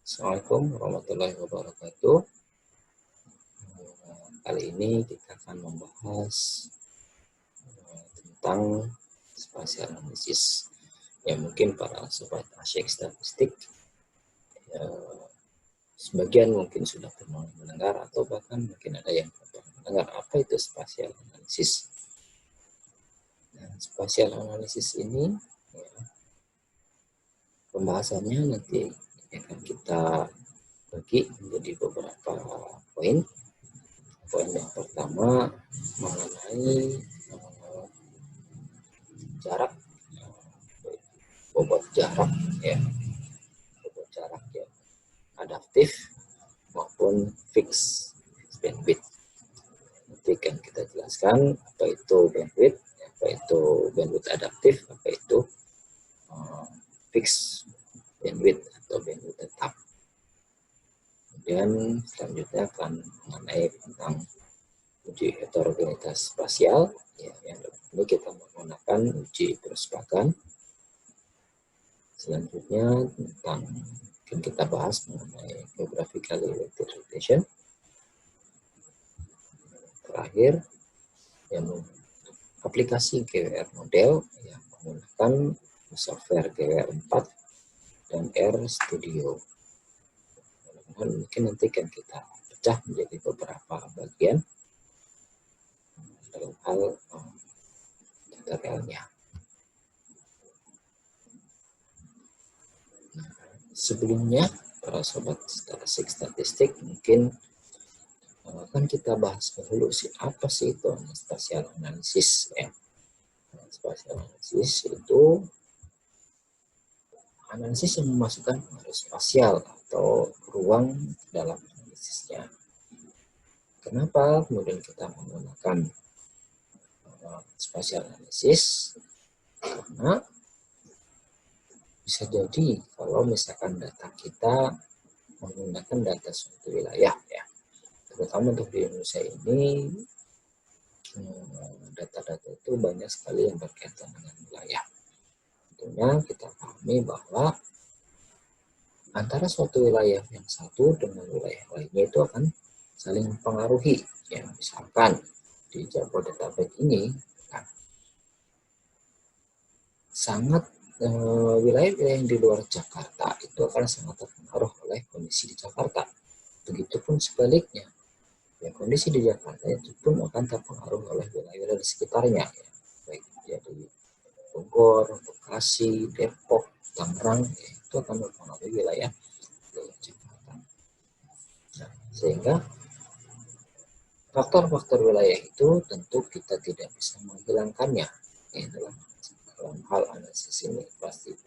Assalamualaikum warahmatullahi wabarakatuh. Kali ini kita akan membahas tentang spatial analisis. Ya, mungkin para sobat asyik statistik sebagian mungkin sudah pernah mendengar atau bahkan mungkin ada yang pernah mendengar apa itu spatial analisis. Nah, spatial analisis ini pembahasannya nanti akan kita bagi menjadi beberapa poin. Poin yang pertama mengenai jarak, bobot jarak ya, bobot jarak ya, adaptif maupun fixed bandwidth. Nanti kan kita jelaskan apa itu bandwidth, apa itu bandwidth adaptif, apa itu fixed bandwidth atau bandwidth tetap. Kemudian selanjutnya akan mengenai tentang uji heterogenitas spasial, ya, yang ini kita menggunakan uji persepakan. Selanjutnya tentang akan kita bahas mengenai geographically weighted rotation. Terakhir, yang aplikasi GWR model yang menggunakan software GWR 4 dan RStudio. Mungkin nanti kan kita pecah menjadi beberapa bagian dalam hal tutorialnya. Sebelumnya, para sobat statistik mungkin akan kita bahas dahulu apa sih itu spatial analisis ya. Spatial analisis itu analisis yang memasukkan arus spasial atau ruang dalam analisisnya. Kenapa kemudian kita menggunakan spatial analisis? Karena bisa jadi kalau misalkan data kita menggunakan data suatu wilayah ya, terutama untuk di Indonesia ini data-data itu banyak sekali yang berkaitan dengan wilayah. Tentunya kita pahami bahwa antara suatu wilayah yang satu dengan wilayah lainnya itu akan saling mempengaruhi. Ya, misalkan di Jabodetabek ini kan, sangat wilayah-wilayah yang di luar Jakarta itu akan sangat terpengaruh oleh kondisi di Jakarta. Begitupun sebaliknya, ya, kondisi di Jakarta itu pun akan terpengaruh oleh wilayah-wilayah di sekitarnya, ya, baik jadi Bogor, Bekasi, Depok, Tangerang, ya, itu akan mempengaruhi wilayah Jakarta. Nah, sehingga faktor-faktor wilayah itu tentu kita tidak bisa menghilangkannya ya, dalam hal analisis ini pasti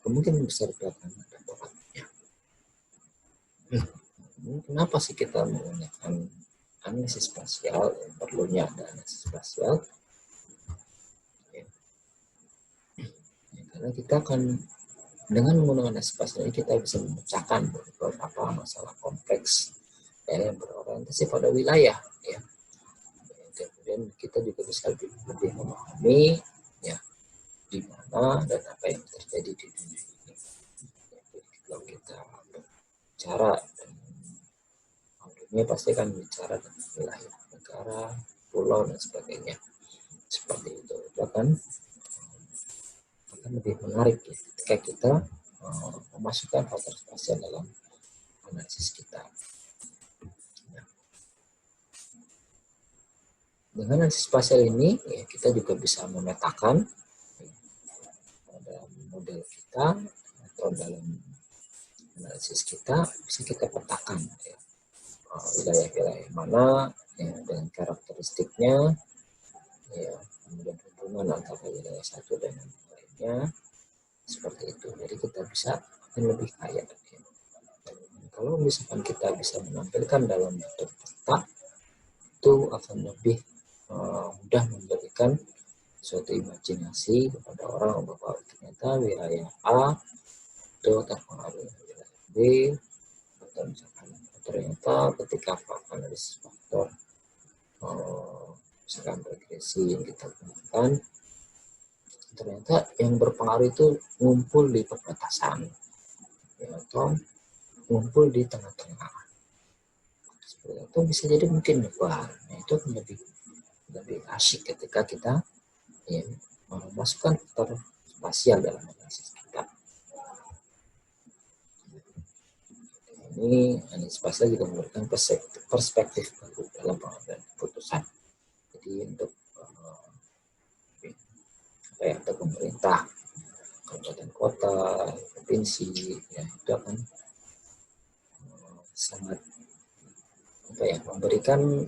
kemungkinan besar akan ada perannya. Kenapa sih kita menggunakan analisis spasial? Perlunya ada analisis spasial ya, karena kita akan dengan menggunakan analisis spasial ini kita bisa memecahkan beberapa masalah kompleks ya, yang berorientasi pada wilayah ya. Kemudian kita juga bisa lebih memahami ya di mana dan apa yang terjadi di dunia ini. Jadi kalau kita bicara dunia pasti kan bicara tentang wilayah negara, pulau dan sebagainya. Seperti itu akan lebih menarik ya, ketika kita memasukkan faktor spasial dalam analisis kita. Nah, dengan analisis spasial ini ya, kita juga bisa memetakan dalam model kita atau dalam analisis kita bisa kita petakan ya, wilayah-wilayah mana ya, dengan karakteristiknya ya, kemudian hubungan antara wilayah satu dengan lainnya seperti itu. Jadi kita bisa lebih kaya ya. Kalau misalkan kita bisa menampilkan dalam bentuk peta, itu akan lebih mudah memberikan suatu imajinasi kepada orang bahwa ternyata wilayah A itu terpengaruh wilayah B, atau misalkan ternyata ketika analisis faktor misalkan regresi yang kita gunakan, ternyata yang berpengaruh itu ngumpul di perbatasan ya, atau ngumpul di tengah-tengah. Seperti itu bisa jadi mungkin wah, itu lebih asyik ketika kita ya, memasukkan faktor spasial dalam analisis kita. Ini analisis spasial juga memberikan perspektif baru dalam pengambilan keputusan. Jadi untuk untuk pemerintah, kabupaten kota, provinsi, ya itu akan sangat memberikan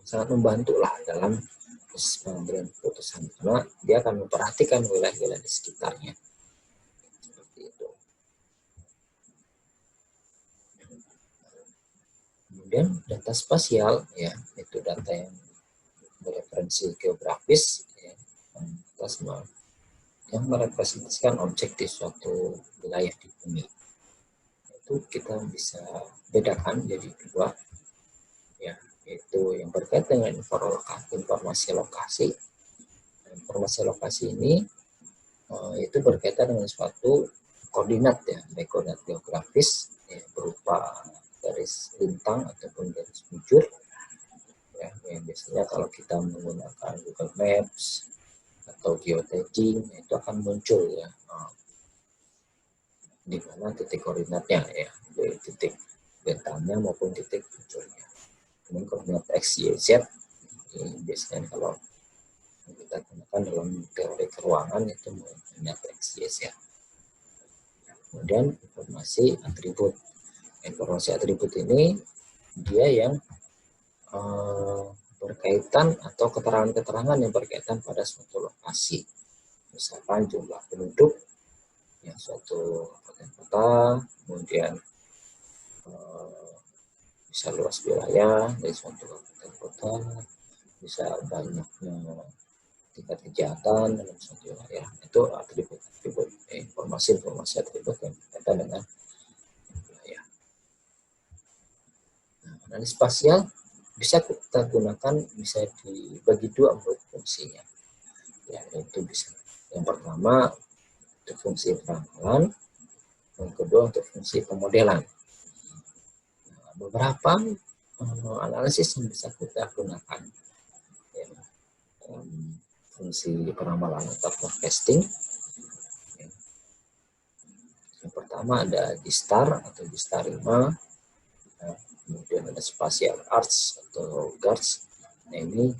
sangat membantu lah dalam pengambilan keputusan, karena dia akan memperhatikan wilayah-wilayah di sekitarnya. Seperti itu. Kemudian data spasial, ya itu data yang bereferensi geografis, ya, yang merepresentasikan objek di suatu wilayah di bumi. Itu kita bisa bedakan jadi dua, ya, yaitu yang berkaitan dengan informasi lokasi. Informasi lokasi ini itu berkaitan dengan suatu koordinat, ya, baik koordinat geografis, ya, berupa garis lintang ataupun garis bujur, ya, yang biasanya kalau kita menggunakan Google Maps atau geotagging itu akan muncul, ya, di mana titik koordinatnya, ya, dari titik datangnya maupun titik bujurnya. Kemudian koordinat X, Y, Z ini biasanya kalau kita gunakan dalam teori keruangan itu koordinat X, Y, Z. Kemudian informasi atribut. Informasi atribut ini dia yang berkaitan atau keterangan-keterangan yang berkaitan pada suatu lokasi. Misalkan jumlah penduduk yang suatu kota, kemudian bisa luas wilayah dari suatu kabupaten kota, bisa banyaknya tingkat kejahatan dalam suatu wilayah. Itu atribut informasi atribut yang berkaitan dengan wilayah. Nah, analisis spasial bisa kita gunakan, bisa dibagi dua menurut fungsinya. Ya, itu bisa. Yang pertama untuk fungsi peramalan, yang kedua untuk fungsi pemodelan. Nah, beberapa analisis yang bisa kita gunakan, ya, fungsi peramalan atau forecasting. Ya. Yang pertama ada GISTAR atau GISTAR 5. Nah, kemudian ada Spatial Arts atau GARS. Nah, ini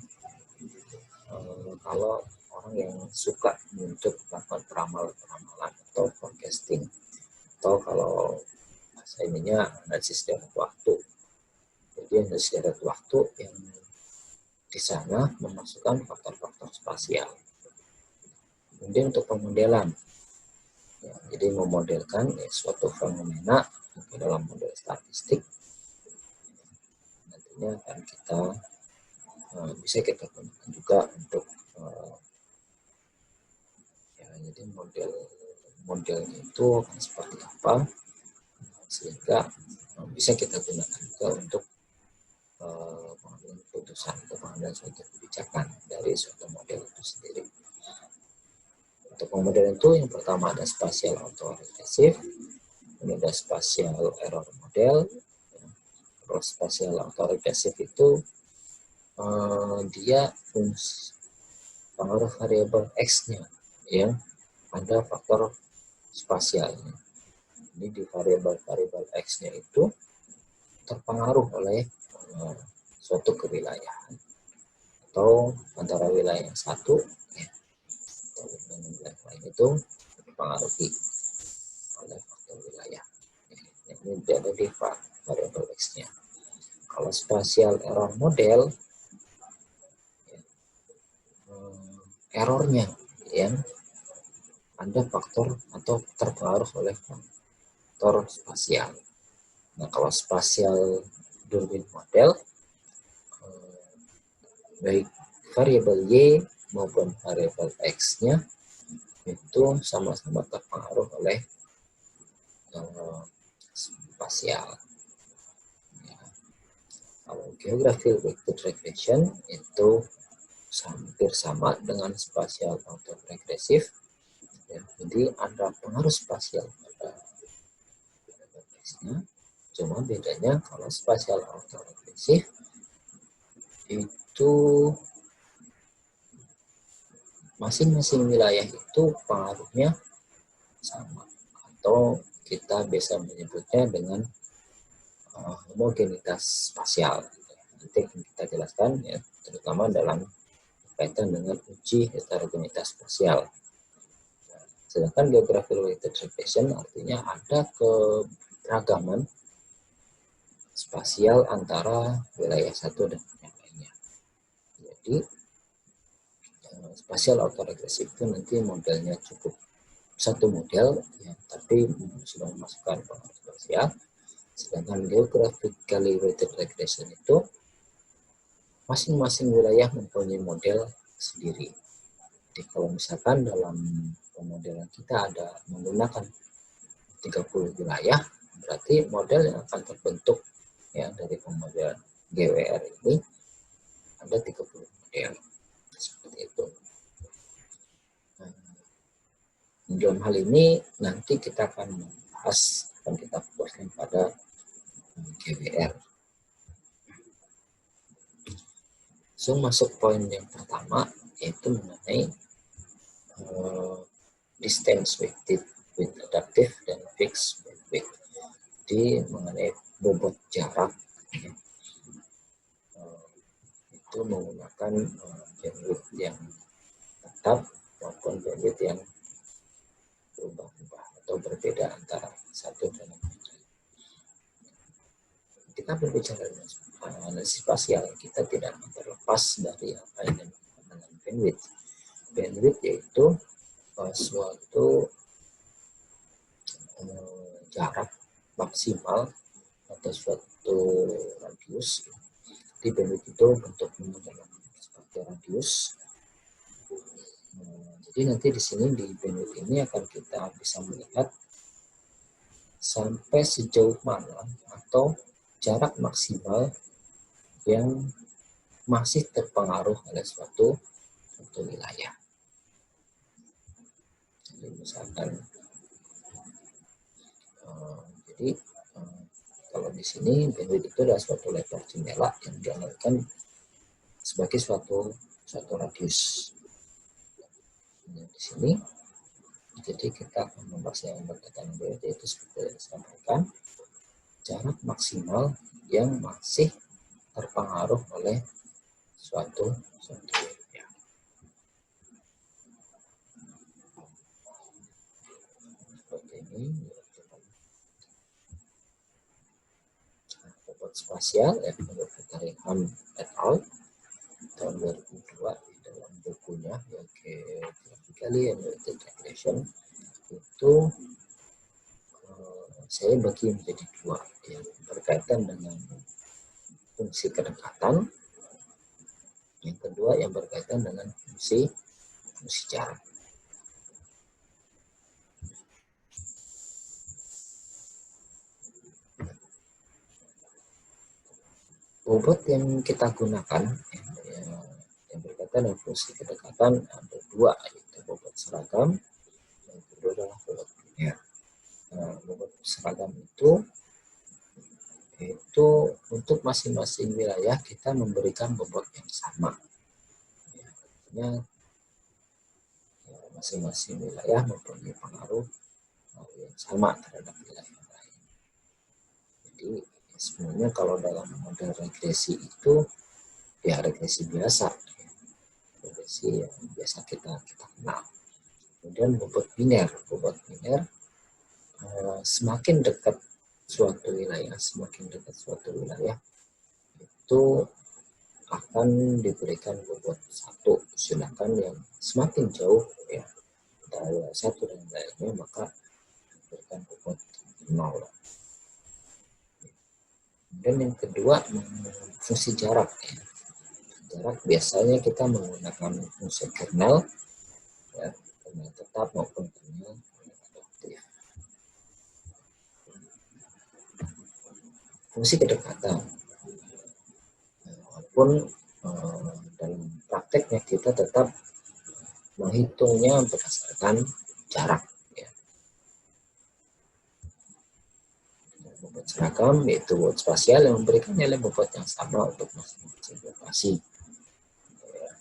kalau orang yang suka untuk melakukan peramalan atau forecasting, atau kalau bahasa ininya analisis deret waktu. Jadi analisis deret waktu yang di sana memasukkan faktor-faktor spasial. Kemudian untuk pemodelan, ya, jadi memodelkan, ya, suatu fenomena dalam model statistik. Nantinya akan bisa kita gunakan juga untuk ya, jadi modelnya itu akan seperti apa, sehingga bisa kita gunakan juga untuk pengambilan keputusan atau pengambilan suatu kebijakan dari suatu model itu sendiri. Untuk pemodelan itu yang pertama ada spatial autoregressive, kemudian ada spatial error model. Kalau spatial autoregressive itu dia pengaruh variabel X-nya yang ada faktor spasialnya. Jadi di variabel X-nya itu terpengaruh oleh suatu kewilayahan atau antara wilayah yang satu, ya, atau wilayah lain itu dipengaruhi oleh faktor wilayah. Ini ada di variabel X-nya. Kalau spatial error model, ya, errornya yang ada faktor atau terpengaruh oleh faktor spasial. Nah, kalau spatial Durbin model, baik variabel Y maupun variabel X-nya itu sama-sama terpengaruh oleh spasial. Ya. Kalau geographic weighted regression itu hampir sama dengan spatial autoregressive. Ya, jadi ada pengaruh spasial pada sebenarnya. Cuma bedanya kalau spasial autoregresif itu masing-masing wilayah itu pengaruhnya sama, atau kita bisa menyebutnya dengan homogenitas spasial. Nanti kita jelaskan ya, terutama dalam kaitan dengan uji heterogenitas spasial. Sedangkan geographic weighted regression artinya ada keragaman spasial antara wilayah satu dan yang lainnya. Jadi spasial autoregresif itu nanti modelnya cukup satu model, ya, tapi sudah memasukkan pengaruh spasial. Sedangkan geographically weighted regression itu masing-masing wilayah mempunyai model sendiri. Jadi kalau misalkan dalam pemodelan kita ada menggunakan 30 wilayah, berarti model yang akan terbentuk ya dari pemodelan GWR ini ada 30 model. Seperti itu. Nah, dalam hal ini nanti kita akan membahas, akan kita fokuskan pada GWR. So, masuk poin yang pertama, yaitu mengenai distance weighted with adaptive dan fixed weight. Jadi mengenai bobot jarak itu menggunakan bandwidth yang tetap maupun bandwidth yang berubah-ubah atau berbeda antara satu dan yang lain. Kita berbicara analisis spasial, kita tidak terlepas dari apa yang disebut dengan bandwidth. Bandwidth yaitu suatu jarak maksimal atau suatu radius. Di bandwidth itu bentuknya dalam seperti radius. Jadi nanti di sini di bandwidth ini akan kita bisa melihat sampai sejauh mana atau jarak maksimal yang masih terpengaruh oleh suatu wilayah. Jadi misalkan, kalau di sini bandwidth itu adalah suatu lebar jendela yang dianalogikan sebagai suatu radius. Nah, di sini, jadi kita akan membahas yang berkaitan dengan bandwidth, yaitu seperti yang disampaikan, jarak maksimal yang masih terpengaruh oleh suatu wilayah. Seperti ini. Bobot spasial menurut Cunningham et al. Tahun 2002 di dalam bukunya Geographically Weighted Regression itu saya bagi menjadi dua, yang berkaitan dengan fungsi kedekatan, yang kedua yang berkaitan dengan fungsi jarak. Bobot yang kita gunakan yang berkaitan dengan fungsi kedekatan ada dua, yaitu bobot seragam, yang kedua adalah bobot linear. Bobot seragam itu untuk masing-masing wilayah kita memberikan bobot yang sama. Artinya masing-masing wilayah mempunyai pengaruh yang sama terhadap wilayah yang lain. Jadi sebenarnya kalau dalam model regresi itu ya regresi biasa, regresi yang biasa kita kenal. Kemudian bobot biner semakin dekat suatu wilayah itu akan diberikan bobot 1, sedangkan yang semakin jauh ya antara satu dan lainnya maka diberikan bobot 0. Dan yang kedua fungsi jarak. Jarak biasanya kita menggunakan fungsi kernel, ya, kernel tetap maupun kernel adaptif. Fungsi kedekatan, walaupun dalam prakteknya kita tetap menghitungnya berdasarkan jarak. Ya. seragam, yaitu bobot spasial yang memberikan nilai bobot yang sama untuk masing-masing lokasi. Ya,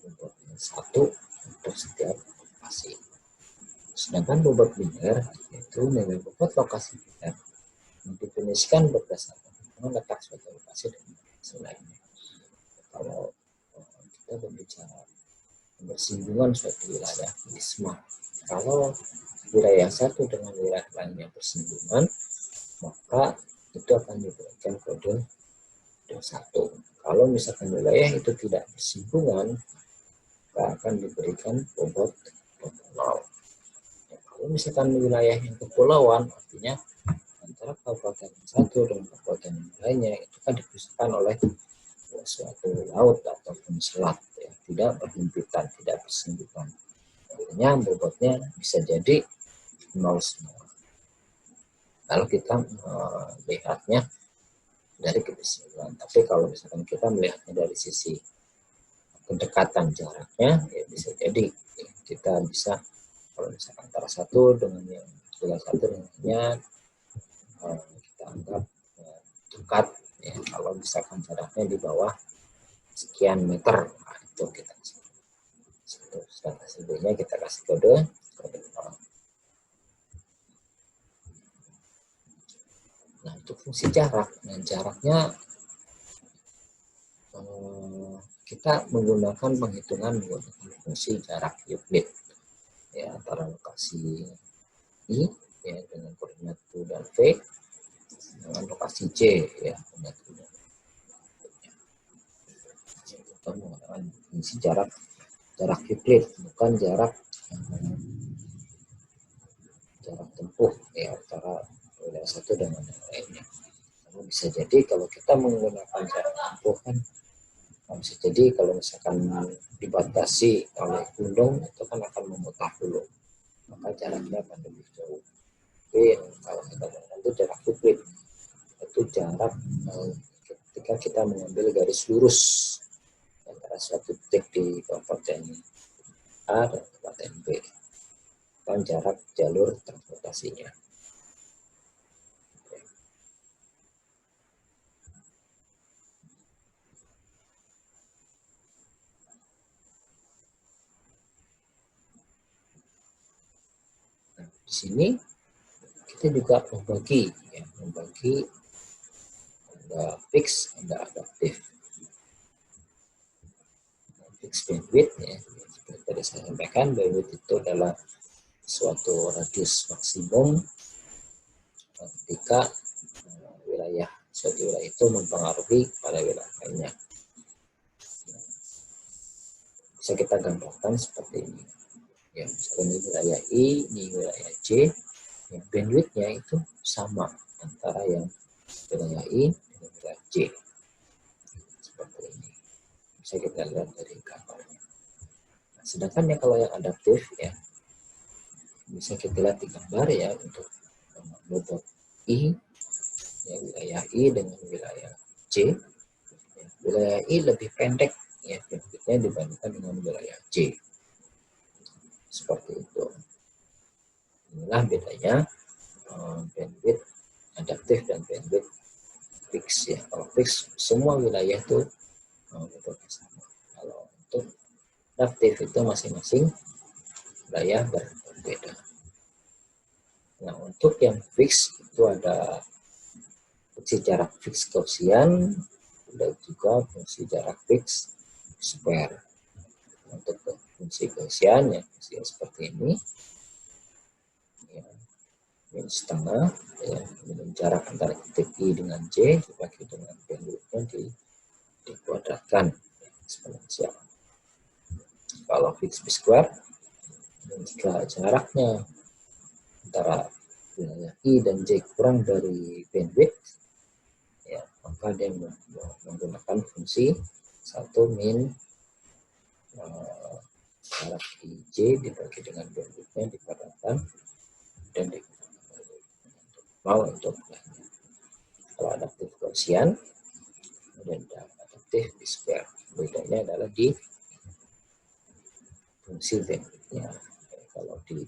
bobot yang satu untuk setiap lokasi. Sedangkan bobot biner yaitu nilai bobot lokasi biner yang didefinisikan berdasarkan letak suatu lokasi dan lokasi lainnya. Kalau kita berbicara bersinggungan suatu wilayah wisma, kalau wilayah satu dengan wilayah lainnya bersinggungan, maka itu akan diberikan kode 1. Kalau misalkan wilayah itu tidak bersinggungan, maka akan diberikan bobot 0. Ya, kalau misalkan wilayah yang kepulauan, artinya antara kabupaten satu dengan kabupaten lainnya itu kan dipisahkan oleh suatu laut ataupun selat, ya, tidak berhimpitan, tidak bersinggungan. Artinya bobotnya bisa jadi 0 semua. Kalau kita melihatnya dari kebersinggungan, tapi kalau misalkan kita melihatnya dari sisi kedekatan jaraknya, ya bisa jadi ya, kita bisa kalau misalkan antara satu dengan yang satu dengannya kita anggap dekat, ya, kalau misalkan jaraknya di bawah sekian meter, nah, itu kita kasih hasilnya, kita kasih kode 0. Nah, untuk fungsi jarak, nah jaraknya kita menggunakan penghitungan menggunakan fungsi jarak Euclid, ya, antara lokasi I, ya, dengan koordinat U dan V dengan lokasi C, ya, koordinat U dan V. Kita menggunakan fungsi jarak Euclid, bukan jarak tempuh, ya, antara wilayah satu dengan yang lainnya. Karena bisa jadi kalau kita menggunakan jarak tempuh kan bisa jadi kalau misalkan dibatasi oleh gunung itu kan akan memutar dulu, maka jaraknya akan lebih jauh. Tapi kalau kita menggunakan jarak Euclid, itu jarak ketika kita mengambil garis lurus antara suatu titik di kabupaten A dan kabupaten B, dan jarak jalur transportasinya. Di sini kita juga membagi ada fix, ada adaptif. Fix bandwidth, ya, seperti tadi saya sampaikan, bandwidth itu adalah suatu radius maksimum ketika suatu wilayah itu mempengaruhi pada wilayah lainnya. Bisa kita gambarkan seperti ini. Ya, misalnya ini wilayah I, ini wilayah J, ya, bandwidthnya itu sama antara yang wilayah I dan wilayah J. Seperti ini. Bisa kita lihat dari gambarnya. Nah, sedangkan ya kalau yang adaptif, ya, bisa kita lihat di gambar, ya, untuk bobot I, ya, wilayah I dengan wilayah J. Ya, wilayah I lebih pendek, ya, bandwidthnya dibandingkan dengan wilayah J. Seperti itu. Inilah bedanya bandwidth adaptif dan bandwidth fix, ya. Kalau fix semua wilayah itu bobotnya sama. Kalau untuk adaptif itu masing-masing wilayah berbeda. Nah, untuk yang fix itu ada fungsi jarak fix Gaussian dan juga fungsi jarak fix square. Untuk fungsi Gaussian, ya, fungsi seperti ini, ya, min setengah, ya, jarak antara titik I dengan J dibagi dengan bandwidthnya dikuadratkan, ya, eksponensial. Kalau fix square, jika jaraknya antara wilayah I dan J kurang dari bandwidth, ya, maka dia menggunakan fungsi 1 min jarak IJ dibagi dengan bandwidthnya dikuadratkan dan mau untuk kalau adaptif Gaussian dan adaptif square, bedanya adalah di fungsi bandwidthnya. Kalau di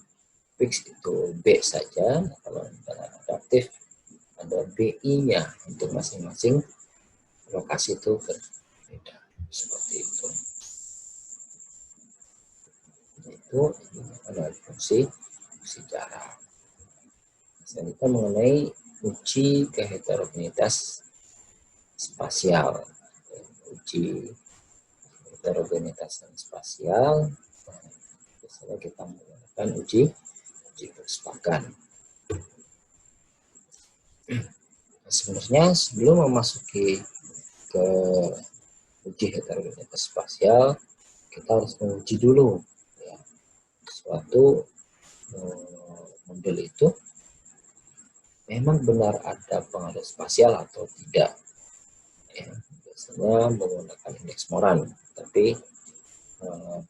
fix itu B saja, kalau dengan adaptif ada BI-nya untuk masing-masing lokasi itu berbeda, seperti itu. Itu adalah fungsi jarak. Selanjutnya mengenai uji keheterogenitas spasial. Uji heterogenitas spasial, biasanya kita menggunakan uji kesepakan. Sebenarnya sebelum memasuki ke uji heterogenitas spasial, kita harus menguji dulu ya, suatu model itu memang benar ada pengaruh spasial atau tidak. Ya, biasanya menggunakan indeks Moran, tapi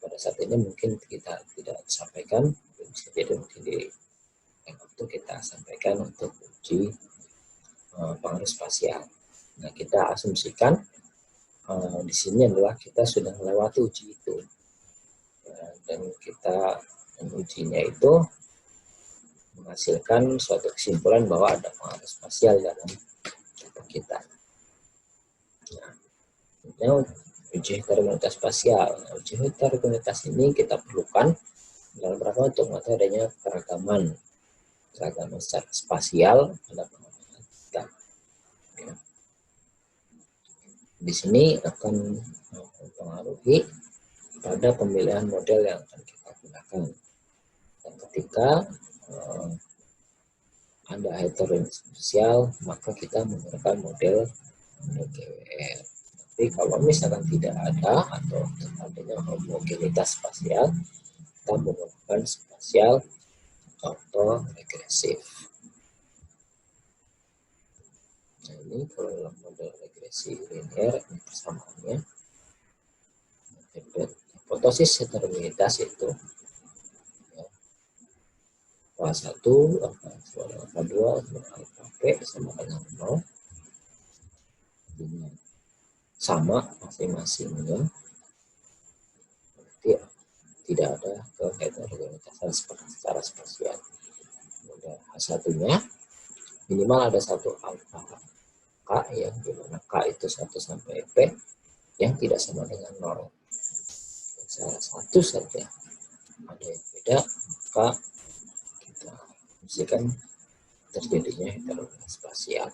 pada saat ini mungkin kita tidak sampaikan, bisa jadi mungkin di waktu kita sampaikan untuk uji pengaruh spasial. Nah, kita asumsikan di sini adalah kita sudah melewati uji itu, dan kita mengujinya itu menghasilkan suatu kesimpulan bahwa ada pengaruh spasial dalam kita. Nah, uji heterogenitas spasial. Nah, uji heterogenitas ini kita perlukan dalam rangka untuk mengetahui adanya keragaman secara spasial pada pengalaman kita. Ya. Di sini akan mempengaruhi pada pemilihan model yang akan kita gunakan. Dan ketika ada heterogenitas spasial, maka kita menggunakan model GWR. Tapi kalau misalkan tidak ada atau adanya homogenitas spasial, kita menggunakan spasial autoregresif. Nah, ini kalau dalam model regresi linear ini persamaannya. Hipotesis heterogenitas itu alfa 1, alfa 2, alfa P sama dengan 0. Sama masing-masingnya, berarti tidak ada keheterogenitasan secara spasial. Kemudian H1-nya minimal ada satu alfa K, yang dimana K itu 1 sampai P yang tidak sama dengan 0. Salah satu saja ada yang beda, maka kita pastikan terjadinya heterogenitas spasial.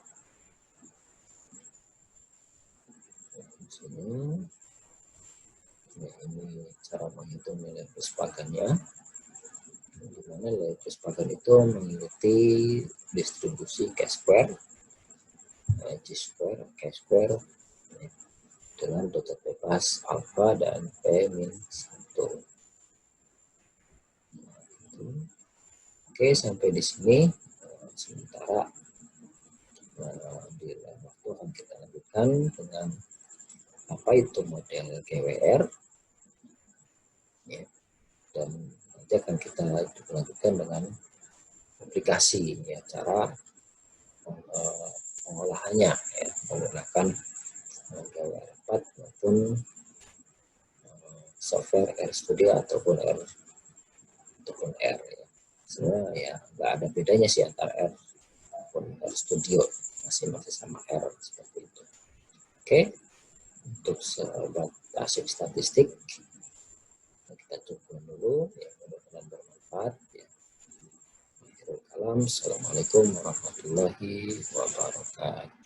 Nah, ini cara menghitung nilai kesepakannya, di mana nilai kesepakan itu mengikuti distribusi chi-square, G-square, K-square dengan data bebas alfa dan P-1. Oke, sampai di sini sementara. Di lain waktu akan kita lanjutkan dengan apa itu model GWR, ya, dan nanti akan kita lanjutkan dengan aplikasi, ya, cara pengolahannya, ya, menggunakan GWR 4 maupun software RStudio ataupun R, ya. Semua ya nggak ada bedanya sih antara R maupun RStudio, masih sama R seperti itu. Oke, untuk sahabat asik statistik kita cukup dulu, ya, mudah-mudahan bermanfaat, ya. Akhirul kalam, assalamualaikum warahmatullahi wabarakatuh.